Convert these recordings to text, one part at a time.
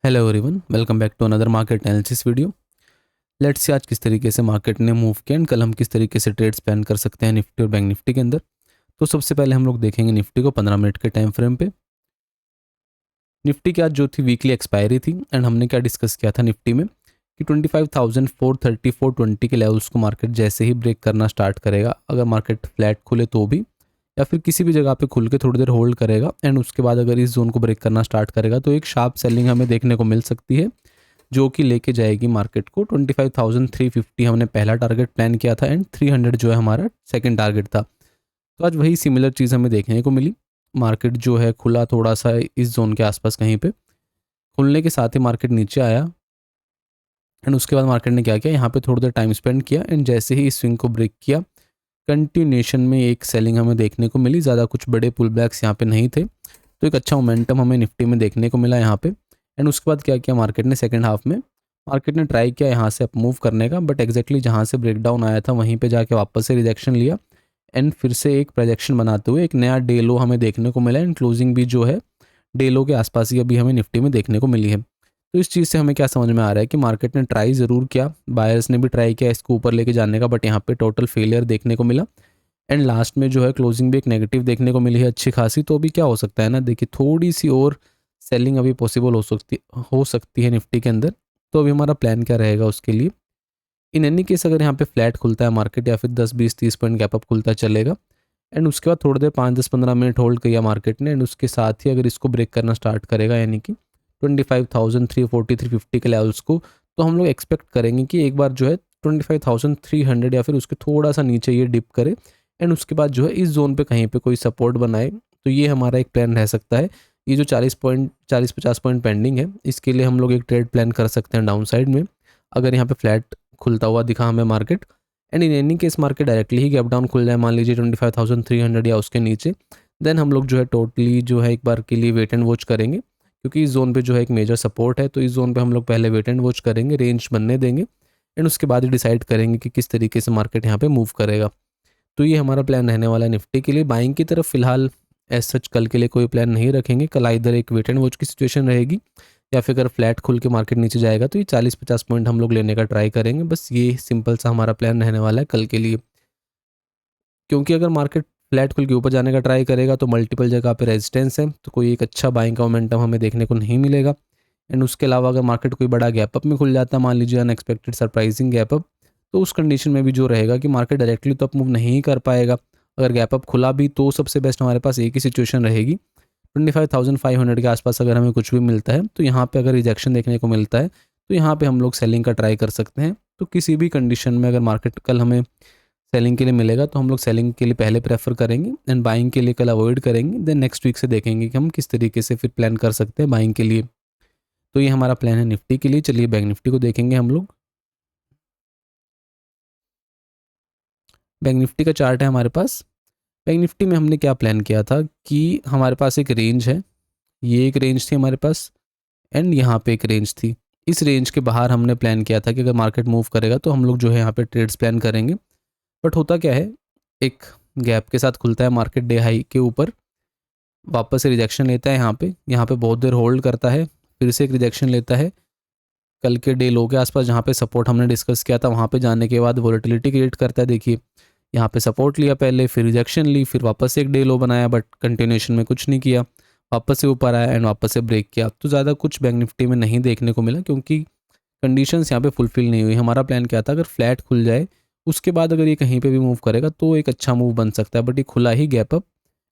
Hello everyone, welcome back to another market analysis video. Let's see आज किस तरीके से मार्केट ने मूव किया एंड कल हम किस तरीके से ट्रेड्स प्लान कर सकते हैं निफ्टी और बैंक निफ्टी के अंदर। तो सबसे पहले हम लोग देखेंगे निफ्टी को 15 मिनट के टाइम फ्रेम पे। निफ्टी की आज जो थी वीकली एक्सपायरी थी एंड हमने क्या डिस्कस किया था निफ्टी में कि 25,430 420 के लेवल्स को मार्केट जैसे ही ब्रेक करना स्टार्ट करेगा, अगर मार्केट फ्लैट खुले तो भी या फिर किसी भी जगह पे खुल के थोड़ी देर होल्ड करेगा एंड उसके बाद अगर इस जोन को ब्रेक करना स्टार्ट करेगा तो एक शार्प सेलिंग हमें देखने को मिल सकती है, जो कि लेके जाएगी मार्केट को 25,350 हमने पहला टारगेट प्लान किया था एंड 300 जो है हमारा सेकंड टारगेट था। तो आज वही सिमिलर चीज़ हमें देखने को मिली। मार्केट जो है खुला थोड़ा सा इस जोन के आसपास कहीं पे, खुलने के साथ ही मार्केट नीचे आया एंड उसके बाद मार्केट ने क्या किया, यहाँ पे थोड़ी देर टाइम स्पेंड किया एंड जैसे ही इस स्विंग को ब्रेक किया कंटिन्यूएशन में एक सेलिंग हमें देखने को मिली। ज़्यादा कुछ बड़े पुल बैक्स यहाँ पे नहीं थे, तो एक अच्छा मोमेंटम हमें निफ्टी में देखने को मिला यहाँ पे। एंड उसके बाद क्या किया मार्केट ने, सेकंड हाफ में मार्केट ने ट्राई किया यहाँ से अप मूव करने का, बट एग्जैक्टली जहाँ से ब्रेकडाउन आया था वहीं पे जाके वापस से रिजेक्शन लिया एंड फिर से एक प्रोजेक्शन बनाते हुए एक नया डे लो हमें देखने को मिला एंड क्लोजिंग भी जो है डे लो के आसपास ही अभी हमें निफ्टी में देखने को मिली है। तो इस चीज़ से हमें क्या समझ में आ रहा है कि मार्केट ने ट्राई ज़रूर किया, बायर्स ने भी ट्राई किया इसको ऊपर लेके जाने का, बट यहाँ पे टोटल फेलियर देखने को मिला एंड लास्ट में जो है क्लोजिंग भी एक नेगेटिव देखने को मिली है अच्छी खासी। तो अभी क्या हो सकता है ना, देखिए थोड़ी सी और सेलिंग अभी पॉसिबल हो सकती है निफ्टी के अंदर। तो अभी हमारा प्लान क्या रहेगा उसके लिए, इन एनी केस अगर यहाँ पे फ्लैट खुलता है मार्केट या फिर 10 20 30 पॉइंट गैप अप खुलता चलेगा एंड उसके बाद थोड़ी देर 5 10 15 मिनट होल्ड किया मार्केट ने एंड उसके साथ ही अगर इसको ब्रेक करना स्टार्ट करेगा यानी कि 25,340 350 के लेवल्स को, तो हम लोग एक्सपेक्ट करेंगे कि एक बार जो है 25,300 या फिर उसके थोड़ा सा नीचे ये डिप करे एंड उसके बाद जो है इस जोन पे कहीं पे कोई सपोर्ट बनाए। तो ये हमारा एक प्लान रह सकता है। ये जो 40 50 पॉइंट पेंडिंग है इसके लिए हम लोग एक ट्रेड प्लान कर सकते हैं डाउन साइड में, अगर यहाँ पे फ्लैट खुलता हुआ दिखा हमें market and in any case market directly he gap down खुल जाए मान लीजिए 25,300 या उसके नीचे, देन हम लोग जो है टोटली जो है एक बार के लिए वेट एंड वॉच करेंगे, क्योंकि इस जोन पे जो है एक मेजर सपोर्ट है। तो इस जोन पे हम लोग पहले वेट एंड वॉच करेंगे, रेंज बनने देंगे एंड उसके बाद ही डिसाइड करेंगे कि किस तरीके से मार्केट यहाँ पे मूव करेगा। तो ये हमारा प्लान रहने वाला है निफ्टी के लिए। बाइंग की तरफ फिलहाल एज सच कल के लिए कोई प्लान नहीं रखेंगे, कल इधर एक वेट एंड वॉच की सिचुएशन रहेगी या फिर अगर फ्लैट खुल के मार्केट नीचे जाएगा तो ये 40 50 पॉइंट हम लोग लेने का ट्राई करेंगे। बस ये सिंपल सा हमारा प्लान रहने वाला है कल के लिए, क्योंकि अगर मार्केट फ्लैट खुल के ऊपर जाने का ट्राई करेगा तो मल्टीपल जगह पे रेजिस्टेंस है, तो कोई एक अच्छा बाइंग का मोमेंटम हमें देखने को नहीं मिलेगा। एंड उसके अलावा अगर मार्केट कोई बड़ा गैप अप में खुल जाता है मान लीजिए अनएक्सपेक्टेड सरप्राइजिंग गैप अप, तो उस कंडीशन में भी जो रहेगा कि मार्केट डायरेक्टली तो अप मूव नहीं कर पाएगा। अगर गैप अप खुला भी तो सबसे बेस्ट हमारे पास एक ही सिचुएशन रहेगी, 25,500 के आसपास अगर हमें कुछ भी मिलता है तो यहाँ पे अगर रिजेक्शन देखने को मिलता है तो यहाँ पे हम लोग सेलिंग का ट्राई कर सकते हैं। तो किसी भी कंडीशन में अगर मार्केट कल हमें सेलिंग के लिए मिलेगा तो हम लोग सेलिंग के लिए पहले प्रेफर करेंगे एंड बाइंग के लिए कल अवॉइड करेंगे। देन नेक्स्ट वीक से देखेंगे कि हम किस तरीके से फिर प्लान कर सकते हैं बाइंग के लिए। तो ये हमारा प्लान है निफ्टी के लिए। चलिए बैंक निफ्टी को देखेंगे हम लोग। बैंक निफ्टी का चार्ट है हमारे पास। बैंक निफ्टी में हमने क्या प्लान किया था कि हमारे पास एक रेंज है, ये एक रेंज थी हमारे पास एंड यहाँ पे एक रेंज थी। इस रेंज के बाहर हमने प्लान किया था कि अगर मार्केट मूव करेगा तो हम लोग जो है यहाँ पे ट्रेड्स प्लान करेंगे। बट होता क्या है, एक गैप के साथ खुलता है मार्केट डे हाई के ऊपर, वापस से रिजेक्शन लेता है यहाँ पे बहुत देर होल्ड करता है, फिर से एक रिजेक्शन लेता है कल के डे लो के आसपास जहाँ पे सपोर्ट हमने डिस्कस किया था वहाँ पे जाने के बाद वोलेटिलिटी क्रिएट करता है। देखिए यहाँ पे सपोर्ट लिया पहले, फिर रिजेक्शन ली, फिर वापस से एक डे लो बनाया बट कंटिन्यूएशन में कुछ नहीं किया, वापस से ऊपर आया एंड वापस से ब्रेक किया। तो ज़्यादा कुछ बैंक निफ्टी में नहीं देखने को मिला क्योंकि कंडीशंस यहाँ पे फुलफिल नहीं हुई। हमारा प्लान क्या था, अगर फ्लैट खुल जाए उसके बाद अगर ये कहीं पे भी मूव करेगा तो एक अच्छा मूव बन सकता है, बट ये खुला ही gap up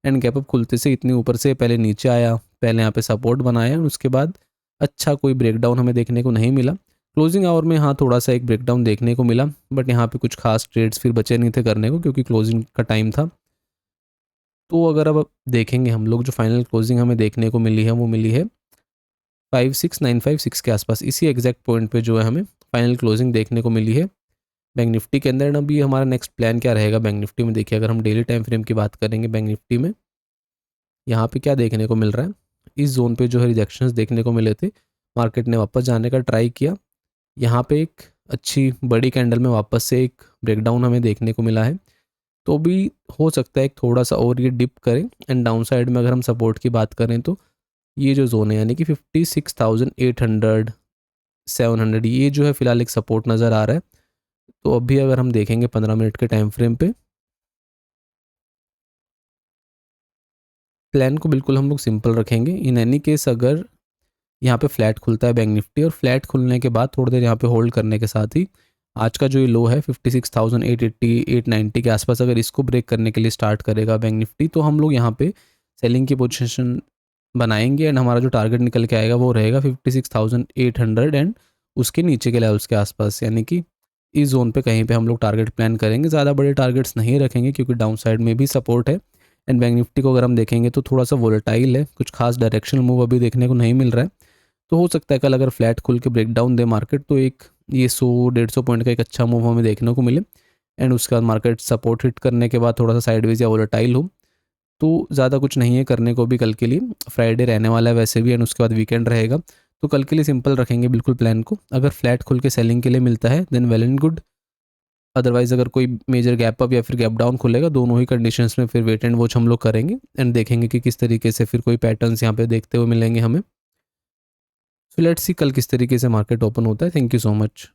and gap up खुलते से इतनी ऊपर से पहले नीचे आया, पहले यहाँ पे सपोर्ट बनाया और उसके बाद अच्छा कोई ब्रेकडाउन हमें देखने को नहीं मिला। क्लोजिंग आवर में हाँ थोड़ा सा एक ब्रेकडाउन देखने को मिला, बट यहाँ पे कुछ खास ट्रेड्स फिर बचे नहीं थे करने को क्योंकि क्लोजिंग का टाइम था। तो अगर अब देखेंगे हम लोग जो फाइनल क्लोजिंग हमें देखने को मिली है वो मिली है 56956 के आसपास, इसी एग्जैक्ट पॉइंट पे जो है हमें फाइनल क्लोजिंग देखने को मिली है बैंक निफ्टी के अंदर। अभी हमारा नेक्स्ट प्लान क्या रहेगा बैंक निफ्टी में, देखिए अगर हम डेली टाइम फ्रेम की बात करेंगे बैंक निफ्टी में, यहाँ पे क्या देखने को मिल रहा है, इस जोन पे जो है रिजेक्शंस देखने को मिले थे, मार्केट ने वापस जाने का ट्राई किया, यहाँ पे एक अच्छी बड़ी कैंडल में वापस से एक ब्रेकडाउन हमें देखने को मिला है। तो भी हो सकता है एक थोड़ा सा और ये डिप करें एंड डाउन साइड में अगर हम सपोर्ट की बात करें तो ये जो जोन है यानी कि 56,800 700 ये जो है फिलहाल एक सपोर्ट नज़र आ रहा है। तो अभी अगर हम देखेंगे 15 मिनट के टाइम फ्रेम पे, प्लान को बिल्कुल हम लोग सिंपल रखेंगे। इन एनी केस अगर यहाँ पे फ्लैट खुलता है बैंक निफ्टी और फ्लैट खुलने के बाद थोड़ी देर यहाँ पे होल्ड करने के साथ ही आज का जो ये लो है 56,880 890 के आसपास, अगर इसको ब्रेक करने के लिए स्टार्ट करेगा बैंक निफ्टी, तो हम लोग यहाँ पे सेलिंग की पोजीशन बनाएंगे एंड हमारा जो टारगेट निकल के आएगा वो रहेगा 56,800 एंड उसके नीचे के लेवल्स के आसपास, यानी कि इस जोन पे कहीं पे हम लोग टारगेट प्लान करेंगे। ज़्यादा बड़े टारगेट्स नहीं रखेंगे क्योंकि डाउन साइड में भी सपोर्ट है एंड बैंक निफ्टी को अगर हम देखेंगे तो थोड़ा सा वोलेटाइल है, कुछ खास डायरेक्शनल मूव अभी देखने को नहीं मिल रहा है। तो हो सकता है कल अगर फ्लैट खुल के ब्रेकडाउन दे मार्केट तो एक ये 100-150 पॉइंट का एक अच्छा मूव हमें देखने को मिले एंड उसके बाद मार्केट सपोर्ट हिट करने के बाद थोड़ा सा साइडवेज या वोलेटाइल हो। तो ज़्यादा कुछ नहीं है करने को भी कल के लिए, फ्राइडे रहने वाला है वैसे भी एंड उसके बाद वीकेंड रहेगा। तो कल के लिए सिंपल रखेंगे बिल्कुल प्लान को। अगर फ्लैट खुल के सेलिंग के लिए मिलता है then well and good, otherwise अगर कोई मेजर गैप अप या फिर गैप डाउन खुलेगा, दोनों ही कंडीशंस में फिर वेट एंड वॉच हम लोग करेंगे एंड देखेंगे कि किस तरीके से फिर कोई पैटर्न्स यहाँ पे देखते हुए मिलेंगे हमें। सो लेट्स सी कल किस तरीके से मार्केट ओपन होता है। Thank you so much.